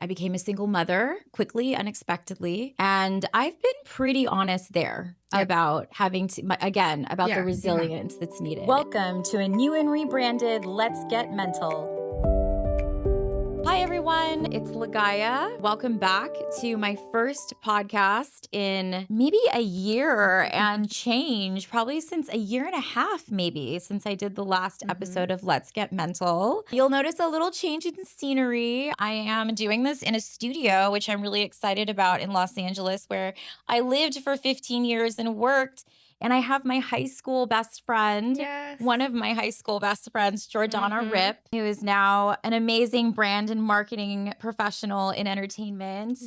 I became a single mother quickly, unexpectedly. And I've been pretty honest there about having to, again, about the resilience that's needed. Welcome to a new and rebranded Let's Get Mental. Hi, everyone. It's Ligaya. Welcome back to my first podcast in maybe a year and change, probably since a year and a half, maybe, since I did the last episode of Let's Get Mental. You'll notice a little change in scenery. I am doing this in a studio, which I'm really excited about in Los Angeles, where I lived for 15 years and worked. And I have my high school best friend, one of my high school best friends, Jordana Ripp, who is now an amazing brand and marketing professional in entertainment,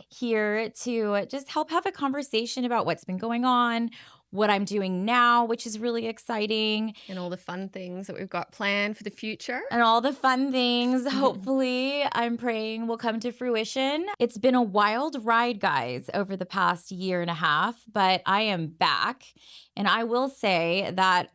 here to just help have a conversation about what's been going on, what I'm doing now, which is really exciting. And all the fun things that we've got planned for the future. And all the fun things, hopefully, I'm praying will come to fruition. It's been a wild ride, guys, over the past year and a half, but I am back. And I will say that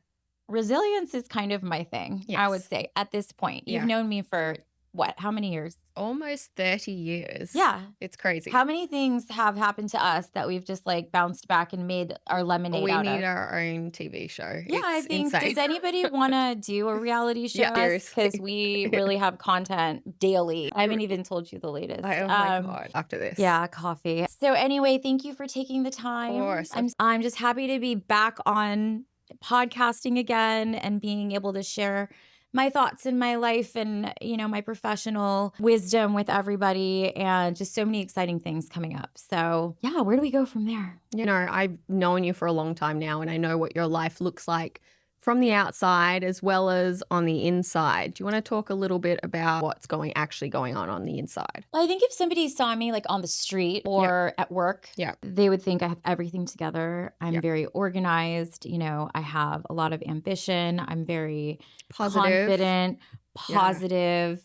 resilience is kind of my thing, I would say, at this point. You've known me for what? How many years? Almost 30 years. Yeah. It's crazy. How many things have happened to us that we've just like bounced back and made our lemonade out of? We need our own TV show. Yeah, I think, insane. Does anybody want to do a reality show? Because we really have content daily. I haven't even told you the latest. Oh my God, after this. Yeah, coffee. So anyway, thank you for taking the time. Of course. I'm just happy to be back on podcasting again and being able to share my thoughts in my life and, you know, my professional wisdom with everybody, and just so many exciting things coming up. So yeah, where do we go from there? You know, I've known you for a long time now, and I know what your life looks like from the outside as well as on the inside. Do you want to talk a little bit about what's actually going on the inside? Well, I think if somebody saw me like on the street or at work, they would think I have everything together. I'm very organized. You know, I have a lot of ambition. I'm very confident, positive,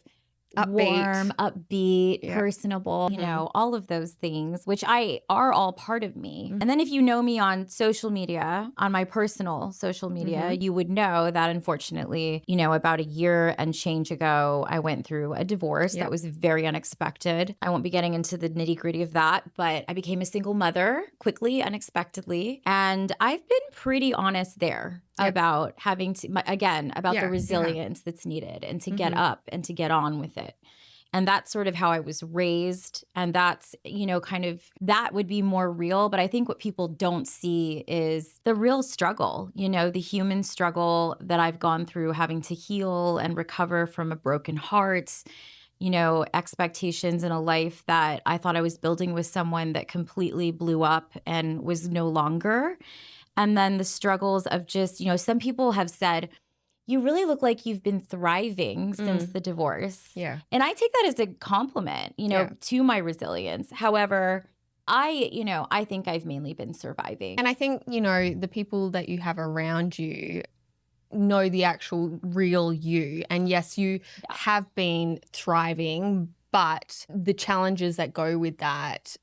warm, upbeat, personable, you know, all of those things, which are all part of me. And then if you know me on social media, on my personal social media, you would know that unfortunately, you know, about a year and change ago, I went through a divorce that was very unexpected. I won't be getting into the nitty gritty of that, but I became a single mother quickly, unexpectedly. And I've been pretty honest there about having to, again, about the resilience that's needed and to get up and to get on with it. And that's sort of how I was raised. And that's, you know, kind of, that would be more real. But I think what people don't see is the real struggle, you know, the human struggle that I've gone through, having to heal and recover from a broken heart, you know, expectations in a life that I thought I was building with someone that completely blew up and was no longer. And then the struggles of just, you know, some people have said, you really look like you've been thriving since the divorce. Yeah. And I take that as a compliment, you know, to my resilience. However, I think I've mainly been surviving. And I think, you know, the people that you have around you know the actual real you. And yes, you have been thriving, but the challenges that go with that,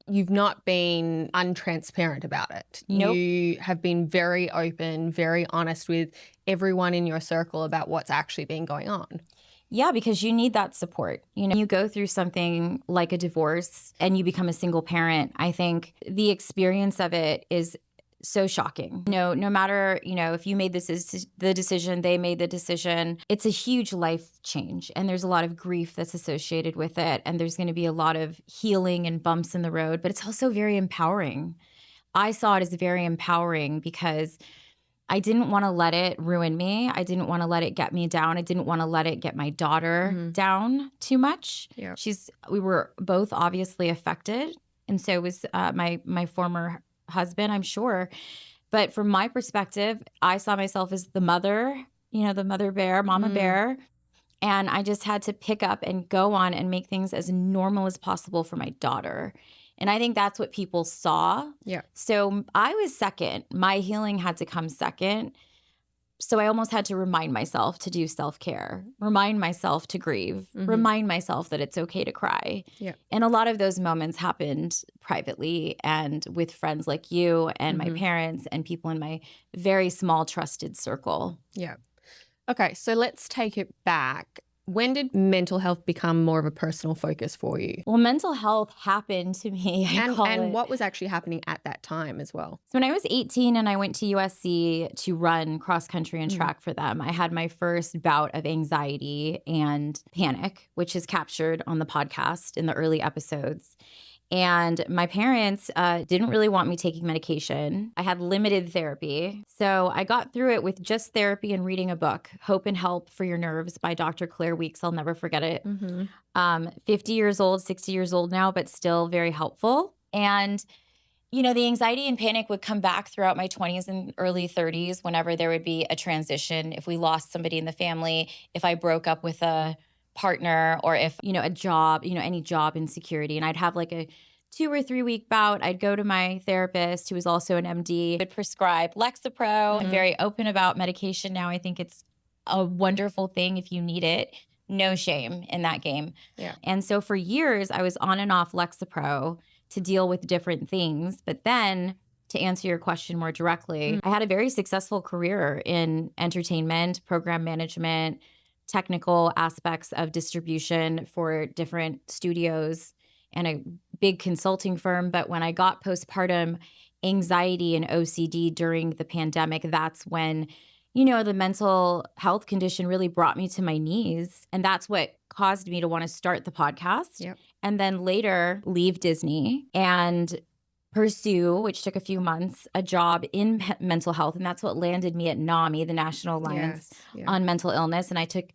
you've not been untransparent about it. Nope. You have been very open, very honest with everyone in your circle about what's actually been going on. Yeah, because you need that support. You know, you go through something like a divorce and you become a single parent. I think the experience of it is so shocking. No matter, you know, if you made the decision, they made the decision, it's a huge life change. And there's a lot of grief that's associated with it. And there's going to be a lot of healing and bumps in the road, but it's also very empowering. I saw it as very empowering because I didn't want to let it ruin me. I didn't want to let it get me down. I didn't want to let it get my daughter down too much. Yeah. We were both obviously affected. And so was my former husband, I'm sure. But from my perspective, I saw myself as the mother, you know, the mother bear, mama bear. And I just had to pick up and go on and make things as normal as possible for my daughter. And I think that's what people saw. Yeah. So I was second. My healing had to come second. So I almost had to remind myself to do self-care, remind myself to grieve, remind myself that it's okay to cry. Yeah. And a lot of those moments happened privately and with friends like you and my parents and people in my very small trusted circle. Yeah. Okay, so let's take it back. When did mental health become more of a personal focus for you? Well, mental health happened to me. And what was actually happening at that time as well? So when I was 18 and I went to USC to run cross country and track for them, I had my first bout of anxiety and panic, which is captured on the podcast in the early episodes. And my parents didn't really want me taking medication. I had limited therapy. So I got through it with just therapy and reading a book, Hope and Help for Your Nerves by Dr. Claire Weeks. I'll never forget it. 50 years old, 60 years old now, but still very helpful. And, you know, the anxiety and panic would come back throughout my 20s and early 30s whenever there would be a transition, if we lost somebody in the family, if I broke up with a partner, or if, you know, a job, you know, any job insecurity. And I'd have like a 2 or 3 week bout. I'd go to my therapist, who was also an MD, would prescribe Lexapro. I'm very open about medication now. I think it's a wonderful thing if you need it. No shame in that game. Yeah. And so for years, I was on and off Lexapro to deal with different things. But then, to answer your question more directly, I had a very successful career in entertainment, program management, technical aspects of distribution for different studios and a big consulting firm. But when I got postpartum anxiety and OCD during the pandemic, that's when, you know, the mental health condition really brought me to my knees. And that's what caused me to want to start the podcast. Yep. And then later leave Disney and pursue, which took a few months, a job in mental health. And that's what landed me at NAMI, the National Alliance on Mental Illness. And I took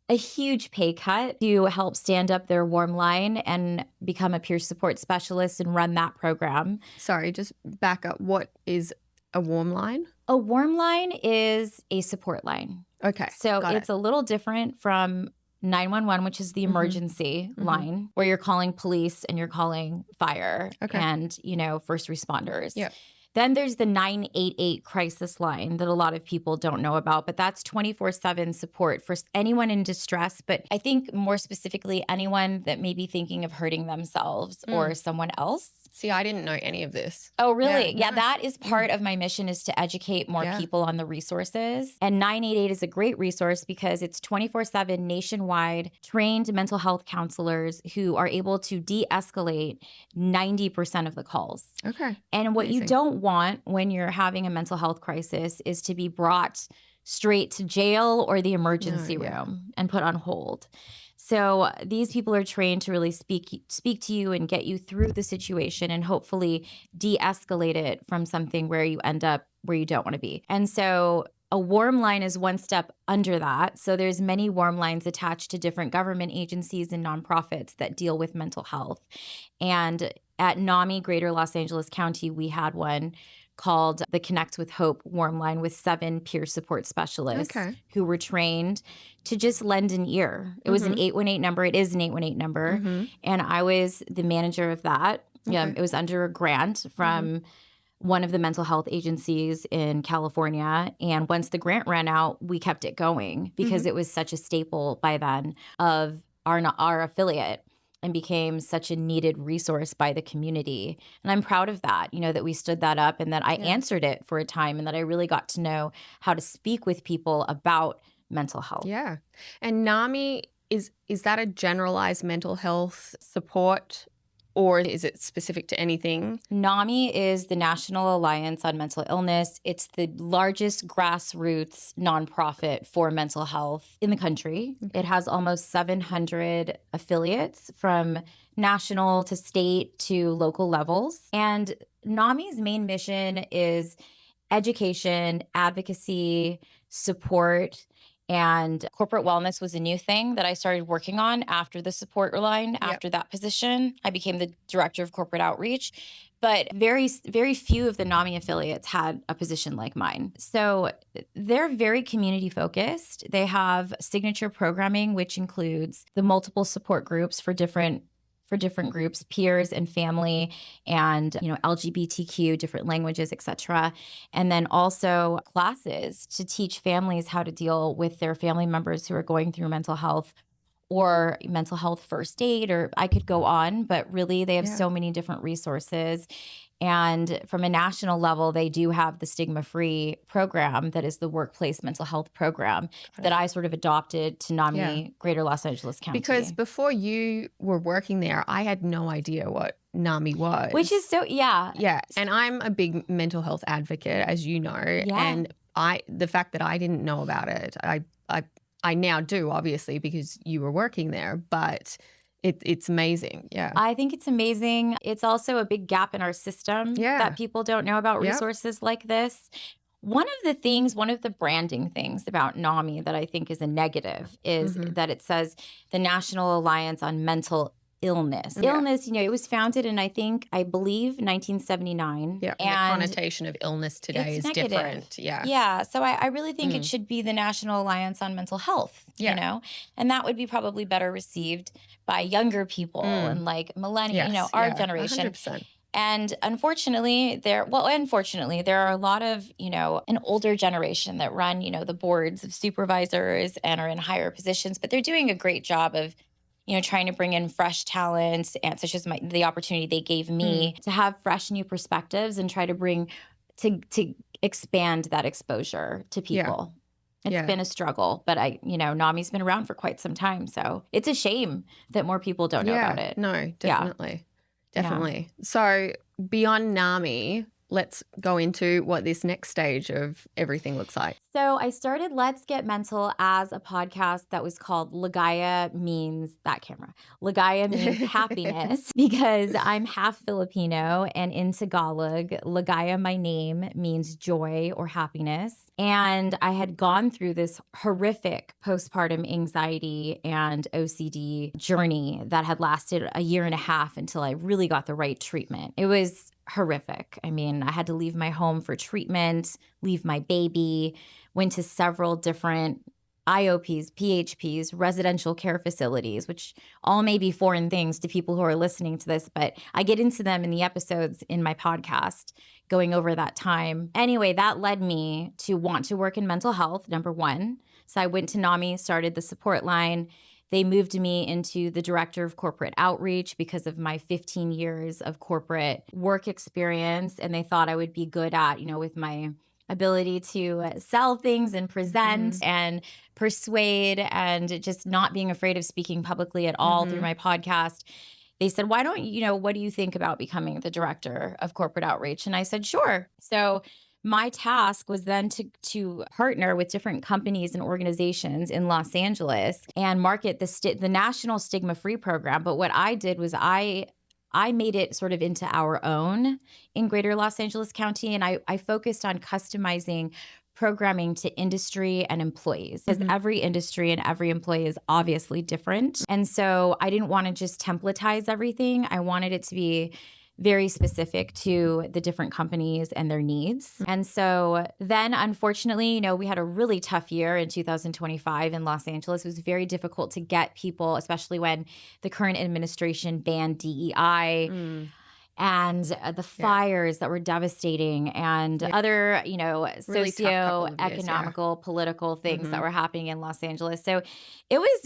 a huge pay cut to help stand up their warm line and become a peer support specialist and run that program. Sorry, just back up. What is a warm line? A warm line is a support line. Okay. So it's a little different from 911, which is the emergency line, where you're calling police and you're calling fire and, you know, first responders. Yep. Then there's the 988 crisis line that a lot of people don't know about, but that's 24/7 support for anyone in distress. But I think more specifically, anyone that may be thinking of hurting themselves or someone else. See, I didn't know any of this. Oh, really? Yeah, that is part of my mission, is to educate more people on the resources. And 988 is a great resource because it's 24/7 nationwide trained mental health counselors who are able to de-escalate 90% of the calls. Okay. And what you don't want when you're having a mental health crisis is to be brought straight to jail or the emergency room and put on hold. So these people are trained to really speak to you and get you through the situation and hopefully de-escalate it from something where you end up where you don't want to be. And so a warm line is one step under that. So there's many warm lines attached to different government agencies and nonprofits that deal with mental health. And at NAMI, Greater Los Angeles County, we had one called the Connect with Hope warm line with 7 peer support specialists who were trained to just lend an ear. It was an 818 number. It is an 818 number. And I was the manager of that. It was under a grant from one of the mental health agencies in California. And once the grant ran out, we kept it going because it was such a staple by then of our affiliate, and became such a needed resource by the community. And I'm proud of that, you know, that we stood that up and that I answered it for a time and that I really got to know how to speak with people about mental health. Yeah. And NAMI, is that a generalized mental health support, or is it specific to anything? NAMI is the National Alliance on Mental Illness. It's the largest grassroots nonprofit for mental health in the country. It has almost 700 affiliates from national to state to local levels. And NAMI's main mission is education, advocacy, support, and corporate wellness was a new thing that I started working on after the support line. After that position, I became the director of corporate outreach. But very, very few of the NAMI affiliates had a position like mine. So they're very community focused. They have signature programming, which includes the multiple support groups for different groups, peers and family, and, you know, LGBTQ, different languages, etc. And then also classes to teach families how to deal with their family members who are going through mental health or mental health first aid, or I could go on, but really they have so many different resources. And from a national level, they do have the stigma-free program that is the workplace mental health program that I sort of adopted to NAMI, Greater Los Angeles County. Because before you were working there, I had no idea what NAMI was. Which is so, Yeah. And I'm a big mental health advocate, as you know. And the fact that I didn't know about it, I now do, obviously, because you were working there, but it's amazing. Yeah. I think it's amazing. It's also a big gap in our system that people don't know about resources like this. One of the branding things about NAMI that I think is a negative is that it says the National Alliance on Mental Illness. Illness, it was founded in, I believe, 1979. Yeah, and the connotation of illness today is negative. Different. Yeah. Yeah, so I really think it should be the National Alliance on Mental Health, and that would be probably better received by younger people and like millennials, our generation. 100%. And unfortunately, there are a lot of, an older generation that run, the boards of supervisors and are in higher positions, but they're doing a great job of, trying to bring in fresh talent, and such as the opportunity they gave me to have fresh new perspectives and try to to expand that exposure to people. It's been a struggle, but NAMI's been around for quite some time. So it's a shame that more people don't know about it. No, definitely. Definitely. Yeah. So beyond NAMI, let's go into what this next stage of everything looks like. So I started Let's Get Mental as a podcast that was called Ligaya means happiness, because I'm half Filipino, and in Tagalog, Ligaya, my name, means joy or happiness. And I had gone through this horrific postpartum anxiety and OCD journey that had lasted a year and a half until I really got the right treatment. It was horrific. I mean, I had to leave my home for treatment, leave my baby, went to several different IOPs, PHPs, residential care facilities, which all may be foreign things to people who are listening to this, but I get into them in the episodes in my podcast going over that time. Anyway, that led me to want to work in mental health, number one. So I went to NAMI, started the support line. They moved me into the director of corporate outreach because of my 15 years of corporate work experience. And they thought I would be good at, with my ability to sell things and present and persuade and just not being afraid of speaking publicly at all through my podcast. They said, why don't what do you think about becoming the director of corporate outreach? And I said, sure. So my task was then to partner with different companies and organizations in Los Angeles and market the national stigma-free program. But what I did was I made it sort of into our own in Greater Los Angeles County, and I focused on customizing programming to industry and employees, because every industry and every employee is obviously different. And so I didn't want to just templatize everything. I wanted it to be very specific to the different companies and their needs. And so then, unfortunately, we had a really tough year in 2025 in Los Angeles. It was very difficult to get people, especially when the current administration banned DEI. And the fires that were devastating, and other, really socio-economical, political things that were happening in Los Angeles. So it was,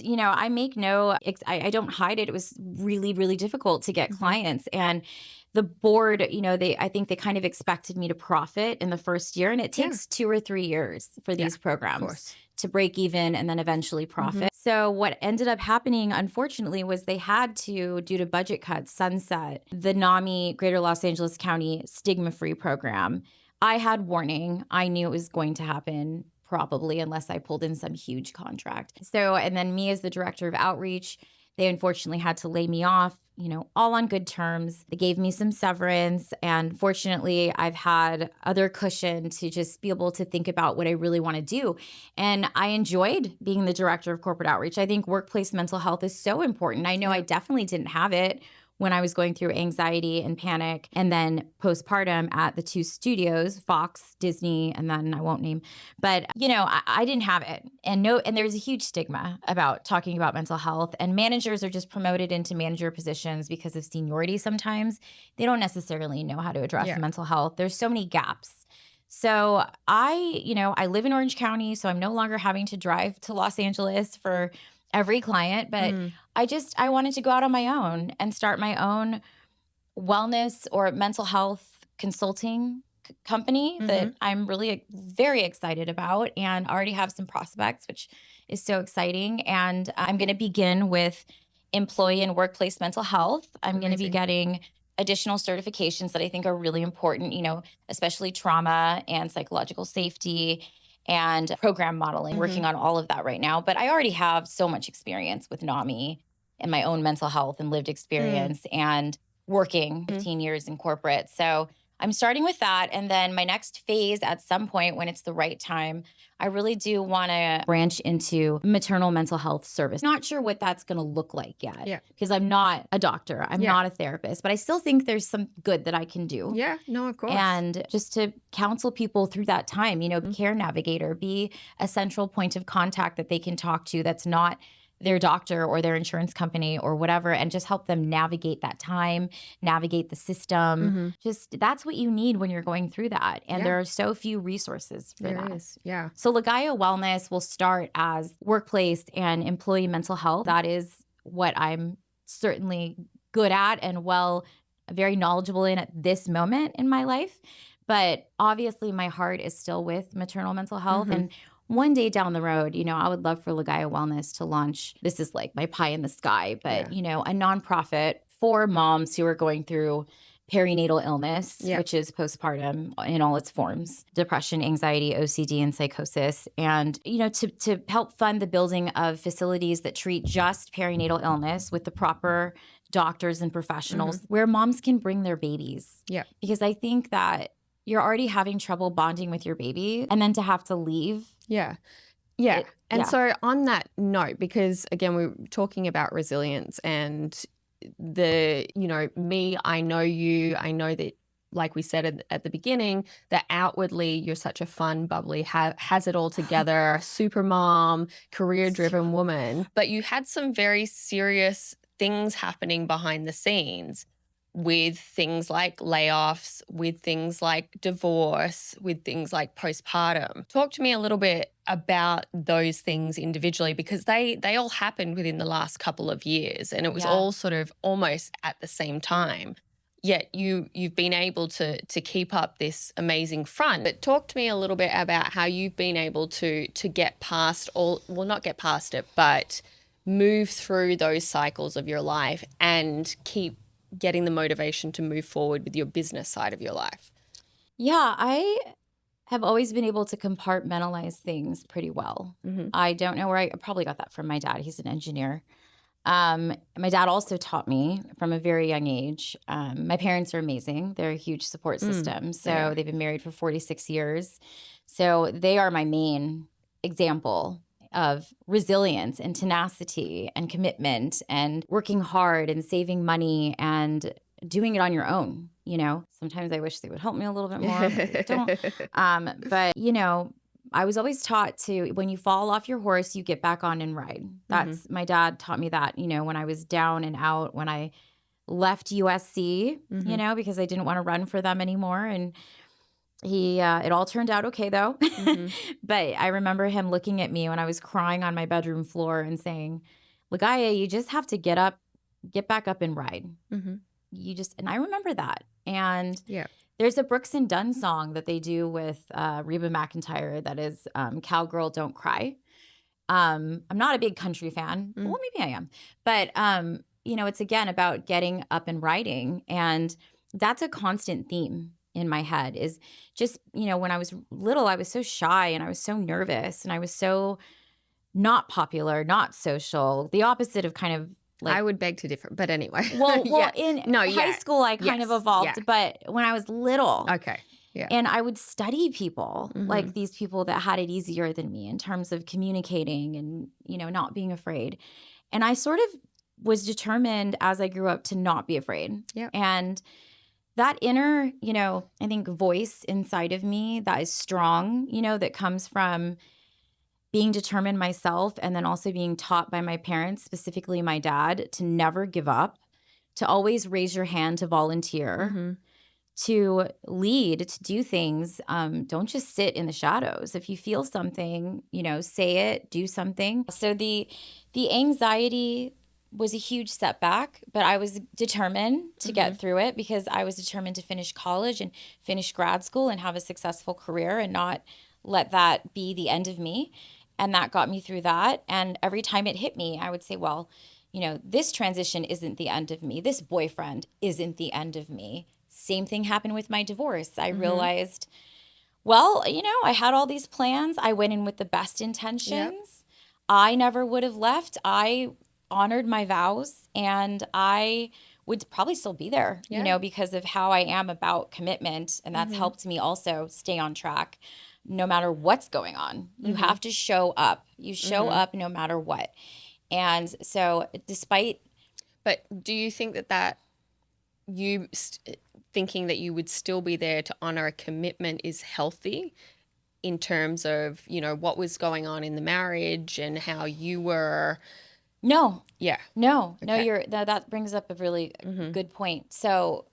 I don't hide it. It was really, really difficult to get clients. And the board, I think they kind of expected me to profit in the first year. And it takes 2 or 3 years for these programs to break even and then eventually profit. So what ended up happening, unfortunately, was they had to, due to budget cuts, sunset the NAMI Greater Los Angeles County stigma-free program. I had warning. I knew it was going to happen probably unless I pulled in some huge contract. So, and then me as the director of outreach, they unfortunately had to lay me off, all on good terms. They gave me some severance. And fortunately, I've had other cushion to just be able to think about what I really want to do. And I enjoyed being the director of corporate outreach. I think workplace mental health is so important. I know I definitely didn't have it when I was going through anxiety and panic, and then postpartum at the 2 studios, Fox, Disney, and then I won't name. But, I didn't have it. And there's a huge stigma about talking about mental health. And managers are just promoted into manager positions because of seniority sometimes. They don't necessarily know how to address mental health. There's so many gaps. So I live in Orange County, so I'm no longer having to drive to Los Angeles for every client, but I wanted to go out on my own and start my own wellness or mental health consulting company that I'm really very excited about and already have some prospects, which is so exciting. And I'm going to begin with employee and workplace mental health. I'm going to be getting additional certifications that I think are really important, especially trauma and psychological safety and program modeling, working on all of that right now. But I already have so much experience with NAMI and my own mental health and lived experience and working 15 years in corporate. So I'm starting with that. And then my next phase at some point when it's the right time, I really do want to branch into maternal mental health service. Not sure what that's going to look like yet because I'm not a doctor. I'm not a therapist, but I still think there's some good that I can do. Yeah, no, of course. And just to counsel people through that time, care navigator, be a central point of contact that they can talk to that's not their doctor or their insurance company or whatever, and just help them navigate that time, navigate the system. Just that's what you need when you're going through that. And there are so few resources for that. There is, yeah. So Ligaya Wellness will start as workplace and employee mental health. That is what I'm certainly good at and very knowledgeable in at this moment in my life. But obviously my heart is still with maternal mental health. And one day down the road, I would love for Ligaya Wellness to launch, this is like my pie in the sky, but, a nonprofit for moms who are going through perinatal illness, which is postpartum in all its forms, depression, anxiety, OCD, and psychosis. And, to help fund the building of facilities that treat just perinatal illness with the proper doctors and professionals where moms can bring their babies. Yeah. Because I think that you're already having trouble bonding with your baby and then to have to leave. Yeah. Yeah. So on that note, because again, we're talking about resilience and me, I know you, I know that, like we said at the beginning, that outwardly you're such a fun, bubbly, has it all together, super mom, career-driven woman, but you had some very serious things happening behind the scenes with things like layoffs, with things like divorce, with things like postpartum. Talk to me a little bit about those things individually, because they all happened within the last couple of years and it was all sort of almost at the same time. Yet you've been able to keep up this amazing front. But talk to me a little bit about how you've been able to get past not get past it, but move through those cycles of your life and keep getting the motivation to move forward with your business side of your life. Yeah, I have always been able to compartmentalize things pretty well. I don't know where I probably got that from my dad. He's an engineer. My dad also taught me from a very young age. My parents are amazing. They're a huge support system. So they've been married for 46 years. So they are my main example of resilience and tenacity and commitment and working hard and saving money and doing it on your own. Sometimes I wish they would help me a little bit more, but they don't. But I was always taught to, when you fall off your horse, you get back on and ride. That's my dad taught me that, when I was down and out, when I left USC, because I didn't want to run for them anymore. And it all turned out okay though. But I remember him looking at me when I was crying on my bedroom floor and saying, Ligaya, you just have to get back up and ride. And I remember that. And there's a Brooks and Dunn song that they do with Reba McEntire that is Cowgirl Don't Cry. I'm not a big country fan. Well, maybe I am. But, it's again about getting up and riding. And that's a constant theme in my head is just, when I was little, I was so shy and I was so nervous and I was so not popular, not social, the opposite of kind of like, I would beg to differ, but anyway. Well, in high school, I kind of evolved, but when I was little. Okay. Yeah. And I would study people, like these people that had it easier than me in terms of communicating and, not being afraid. And I sort of was determined as I grew up to not be afraid. Yeah. And that inner, I think voice inside of me that is strong, that comes from being determined myself and then also being taught by my parents, specifically my dad, to never give up, to always raise your hand to volunteer, to lead, to do things. Don't just sit in the shadows. If you feel something, say it, do something. So the anxiety was a huge setback, but I was determined to get through it because I was determined to finish college and finish grad school and have a successful career and not let that be the end of me. And that got me through that. And every time it hit me, I would say, well, this transition isn't the end of me. This boyfriend isn't the end of me. Same thing happened with my divorce. I realized, well, I had all these plans. I went in with the best intentions. Yep. I never would have left. I honored my vows, and I would probably still be there, because of how I am about commitment. And that's helped me also stay on track no matter what's going on. You have to show up. You show up no matter what. And so But do you think that you thinking that you would still be there to honor a commitment is healthy in terms of, what was going on in the marriage and how you were? No. Yeah. No. Okay. No, that brings up a really good point. So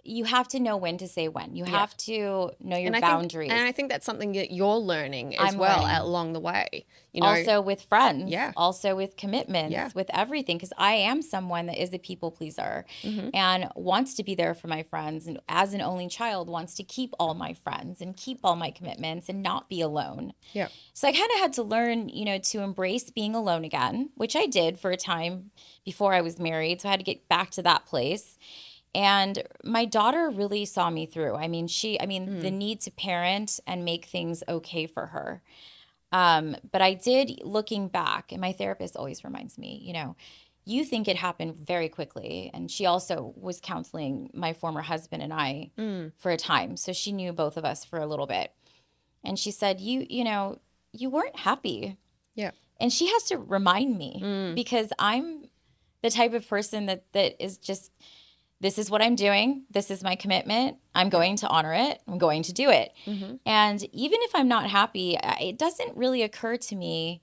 you have to know when to say when. You have to know your boundaries. And I think that's something that you're learning as well along the way. Also with friends, also with commitments, with everything. Because I am someone that is a people pleaser and wants to be there for my friends. And as an only child, wants to keep all my friends and keep all my commitments and not be alone. Yeah. So I kind of had to learn, to embrace being alone again, which I did for a time before I was married. So I had to get back to that place. And my daughter really saw me through. I mean, the need to parent and make things okay for her. But I did, looking back, and my therapist always reminds me, you think it happened very quickly. And she also was counseling my former husband and I for a time. So she knew both of us for a little bit. And she said, you weren't happy. Yeah. And she has to remind me because I'm the type of person that is just, this is what I'm doing. This is my commitment. I'm going to honor it. I'm going to do it. And even if I'm not happy, it doesn't really occur to me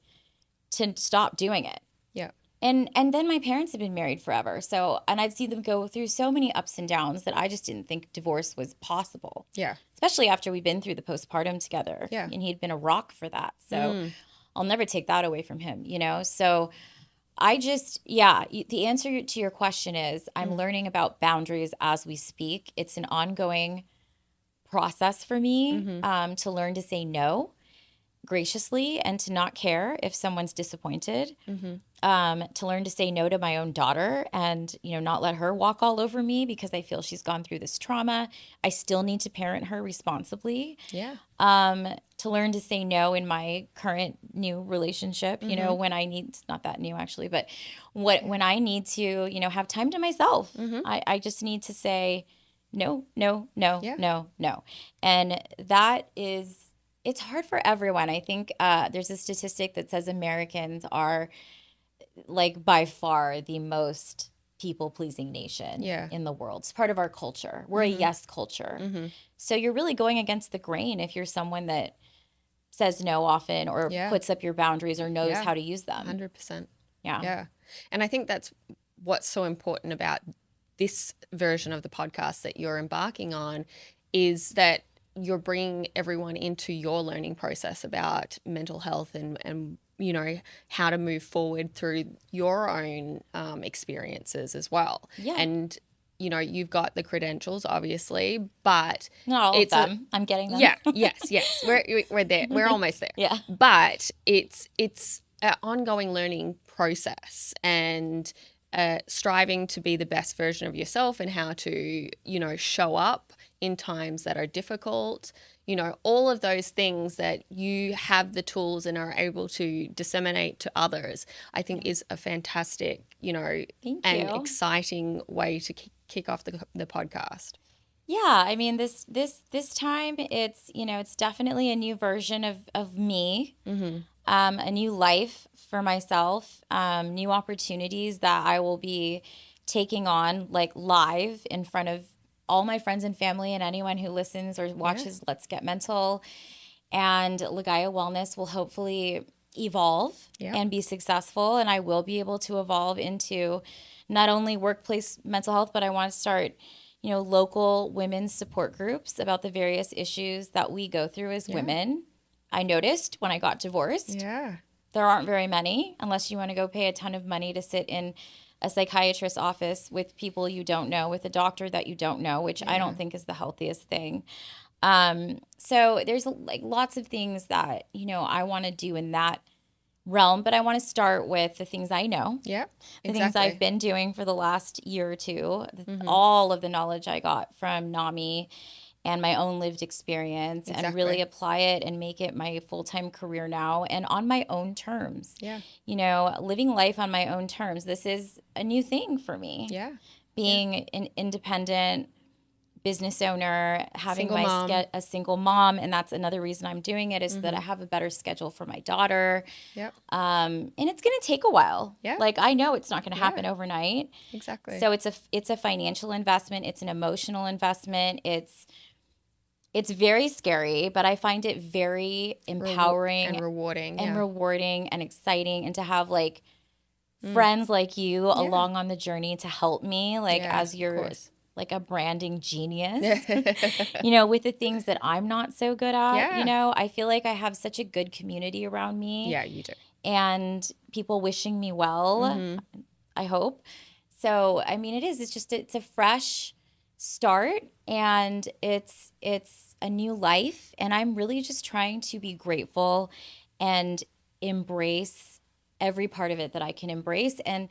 to stop doing it. Yeah. And then my parents have been married forever. And I'd see them go through so many ups and downs that I just didn't think divorce was possible. Yeah. Especially after we'd been through the postpartum together. Yeah. And he'd been a rock for that. So I'll never take that away from him, So I just, the answer to your question is I'm learning about boundaries as we speak. It's an ongoing process for me to learn to say no graciously and to not care if someone's disappointed, to learn to say no to my own daughter and, not let her walk all over me because I feel she's gone through this trauma. I still need to parent her responsibly. Yeah. To learn to say no in my current new relationship, when I need, it's not that new actually, but when I need to, have time to myself, I just need to say no. And that is, it's hard for everyone. I think there's a statistic that says Americans are like by far the most people-pleasing nation in the world. It's part of our culture. We're a yes culture. So you're really going against the grain if you're someone that says no often or puts up your boundaries or knows how to use them. 100%. Yeah. And I think that's what's so important about this version of the podcast that you're embarking on is that you're bringing everyone into your learning process about mental health and how to move forward through your own experiences as well. Yeah. And you've got the credentials, obviously, but not all of them. I'm getting them. Yeah, yes. We're there. We're almost there. Yeah. But it's an ongoing learning process and striving to be the best version of yourself and how to, show up in times that are difficult. All of those things that you have the tools and are able to disseminate to others, I think is a fantastic, and exciting way to kick off the podcast. Yeah, I mean this time it's definitely a new version of me, a new life for myself, new opportunities that I will be taking on like live in front of all my friends and family and anyone who listens or watches Let's Get Mental. And Ligaya Wellness will hopefully evolve and be successful. And I will be able to evolve into not only workplace mental health, but I want to start, local women's support groups about the various issues that we go through as women. I noticed when I got divorced, there aren't very many unless you want to go pay a ton of money to sit in a psychiatrist's office with people you don't know, with a doctor that you don't know, which I don't think is the healthiest thing. So there's like lots of things that, I want to do in that realm, but I want to start with the things I know. Yeah. The things I've been doing for the last year or two, all of the knowledge I got from NAMI and my own lived experience, and really apply it and make it my full-time career now and on my own terms. Yeah. Living life on my own terms. This is a new thing for me. Yeah. Being an independent business owner, having a single mom, and that's another reason I'm doing it is that I have a better schedule for my daughter. Yep. And it's going to take a while. Yeah. Like I know it's not going to happen overnight. Exactly. So it's a financial investment, it's an emotional investment. It's very scary, but I find it very empowering and rewarding and exciting, and to have like friends like you along on the journey to help me, like as you're like a branding genius, with the things that I'm not so good at. I feel like I have such a good community around me. Yeah, you do. And people wishing me well, I hope. So, I mean, it's a fresh start, and it's a new life, and I'm really just trying to be grateful and embrace every part of it that I can embrace. And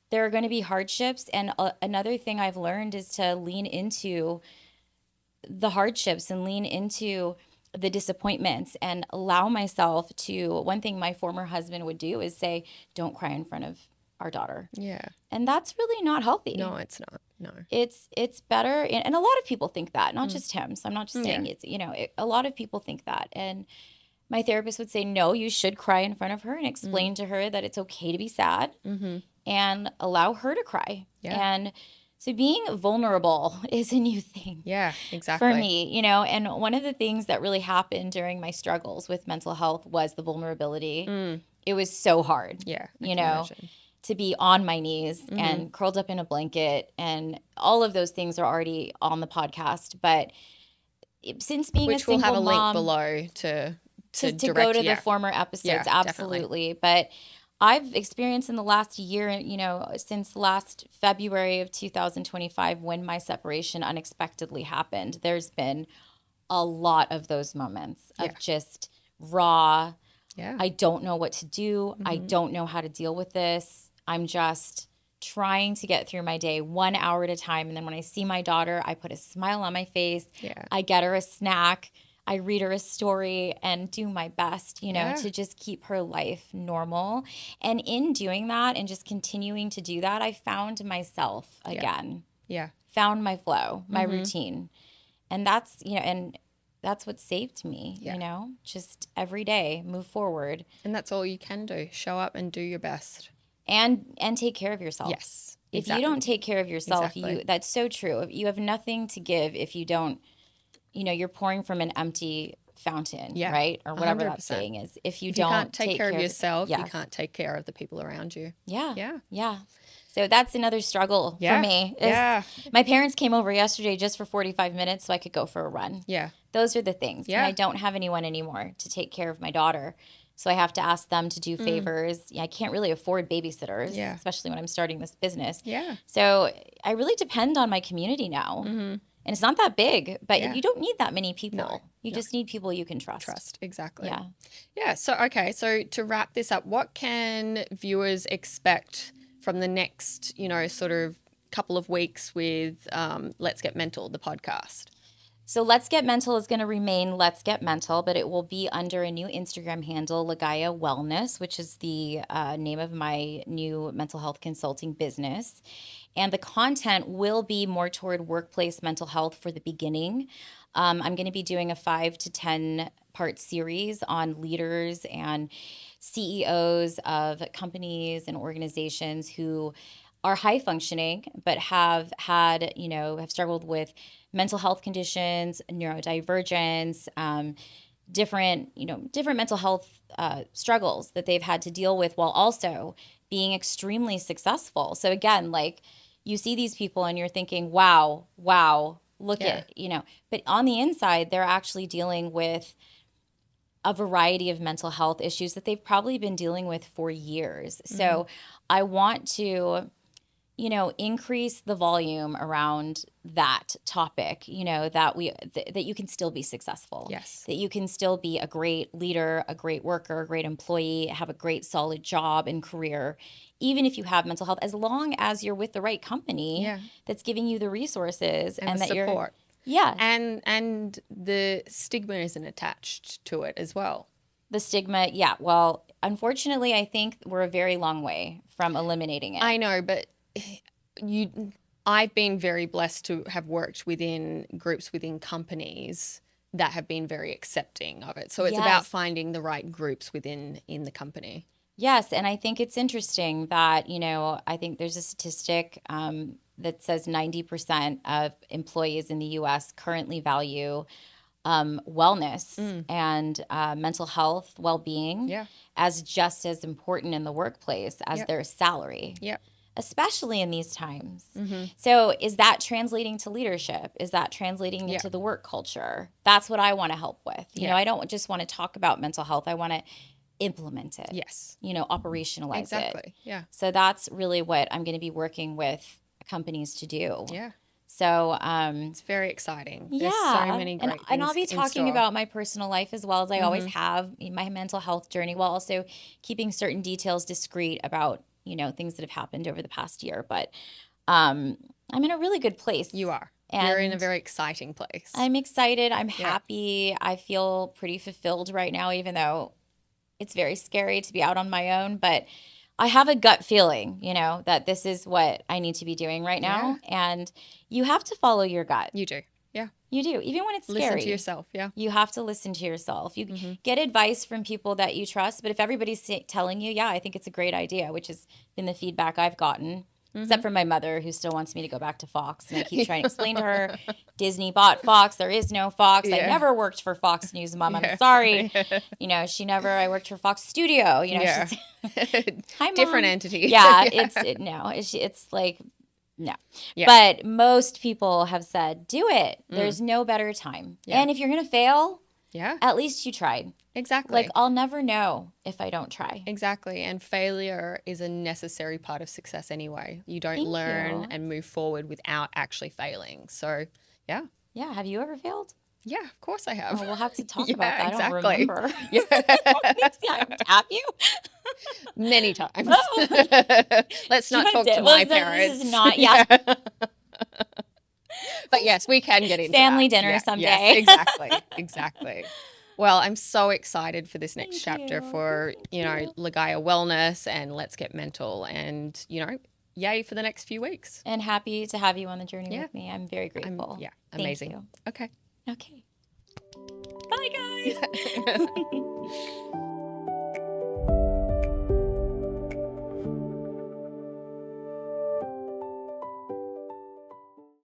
there are going to be hardships, and another thing I've learned is to lean into the hardships and lean into the disappointments and allow myself to. One thing my former husband would do is say, don't cry in front of our daughter. Yeah. And that's really not healthy. No, it's not. No. It's better. And a lot of people think that, not just him. So I'm not just saying it's, a lot of people think that. And my therapist would say, no, you should cry in front of her and explain to her that it's okay to be sad and allow her to cry. Yeah. And so being vulnerable is a new thing. Yeah, exactly. For me, and one of the things that really happened during my struggles with mental health was the vulnerability. It was so hard. Yeah. To be on my knees and curled up in a blanket, and all of those things are already on the podcast. But since being a single mom, we'll have a link below to go to the former episodes, absolutely. Definitely. But I've experienced in the last year, since last February of 2025, when my separation unexpectedly happened, there's been a lot of those moments of just raw. Yeah. I don't know what to do. I don't know how to deal with this. I'm just trying to get through my day 1 hour at a time. And then when I see my daughter, I put a smile on my face. Yeah. I get her a snack. I read her a story and do my best, to just keep her life normal. And in doing that and just continuing to do that, I found myself again. Yeah. Found my flow, my routine. And that's, and that's what saved me, just every day, move forward. And that's all you can do. Show up and do your best. And take care of yourself. Yes. If you don't take care of yourself, that's so true. You have nothing to give if you don't, you're pouring from an empty fountain, right? Or whatever 100%. That saying is. If you can't take care of yourself, you can't take care of the people around you. Yeah. Yeah. Yeah. So that's another struggle for me. My parents came over yesterday just for 45 minutes so I could go for a run. Yeah. Those are the things. Yeah. And I don't have anyone anymore to take care of my daughter. So I have to ask them to do favors. I can't really afford babysitters, especially when I'm starting this business. Yeah. So I really depend on my community now. And it's not that big, but you don't need that many people. No. You just need people you can trust. Exactly. Yeah. Yeah. So, okay. So to wrap this up, what can viewers expect from the next, sort of couple of weeks with Let's Get Mental, the podcast? So Let's Get Mental is going to remain Let's Get Mental, but it will be under a new Instagram handle, Ligaya Wellness, which is the name of my new mental health consulting business. And the content will be more toward workplace mental health for the beginning. I'm going to be doing a 5 to 10 part series on leaders and CEOs of companies and organizations who are high functioning, but have had, have struggled with mental health conditions, neurodivergence, different mental health struggles that they've had to deal with while also being extremely successful. So again, you see these people and you're thinking, wow, look at, but on the inside, they're actually dealing with a variety of mental health issues that they've probably been dealing with for years. So I want to, increase the volume around that topic, that you can still be successful. Yes. That you can still be a great leader, a great worker, a great employee, have a great solid job and career, even if you have mental health, as long as you're with the right company that's giving you the resources and that support. Yeah. And the stigma isn't attached to it as well. The stigma, yeah. Well, unfortunately, I think we're a very long way from eliminating it. I know, but I've been very blessed to have worked within groups within companies that have been very accepting of it. So it's about finding the right groups in the company. Yes, and I think it's interesting that, I think there's a statistic that says 90% of employees in the U.S. currently value wellness and mental health, well-being as just as important in the workplace as their salary. Yep. Especially in these times. So is that translating to leadership? Is that translating into the work culture? That's what I want to help with. I don't just want to talk about mental health. I want to implement it. Yes. Operationalize it. Exactly. Yeah. So that's really what I'm going to be working with companies to do. Yeah. So it's very exciting. There's so many great things and I'll be talking about my personal life as well as I always have, my mental health journey, while also keeping certain details discreet about things that have happened over the past year. But I'm in a really good place. You are. You're in a very exciting place. I'm excited. I'm happy. I feel pretty fulfilled right now, even though it's very scary to be out on my own. But I have a gut feeling, that this is what I need to be doing right now. Yeah. And you have to follow your gut. You do. Yeah. You do. Even when it's scary. Listen to yourself. Yeah. You have to listen to yourself. You get advice from people that you trust. But if everybody's telling you, I think it's a great idea, which has been the feedback I've gotten, except for my mother, who still wants me to go back to Fox. And I keep trying to explain to her, Disney bought Fox. There is no Fox. I never worked for Fox News, Mom. I'm sorry. I worked for Fox Studio. She's, hi, Mom. Different entity. Yeah. It's like, no. Yeah. But most people have said, do it. There's no better time. Yeah. And if you're going to fail, at least you tried. Exactly. Like, I'll never know if I don't try. Exactly. And failure is a necessary part of success anyway. You don't learn and move forward without actually failing. So, yeah. Yeah. Have you ever failed? Yeah, of course I have. Oh, we'll have to talk about that. Exactly. I don't remember. Have you? Many times. Let's not talk to my parents. This is not, But yes, we can get into family dinner someday. Yes, exactly. Well, I'm so excited for this next chapter for, Ligaya Wellness and Let's Get Mental and, yay for the next few weeks. And happy to have you on the journey with me. I'm very grateful. Amazing. Thank you. Okay. Bye, guys.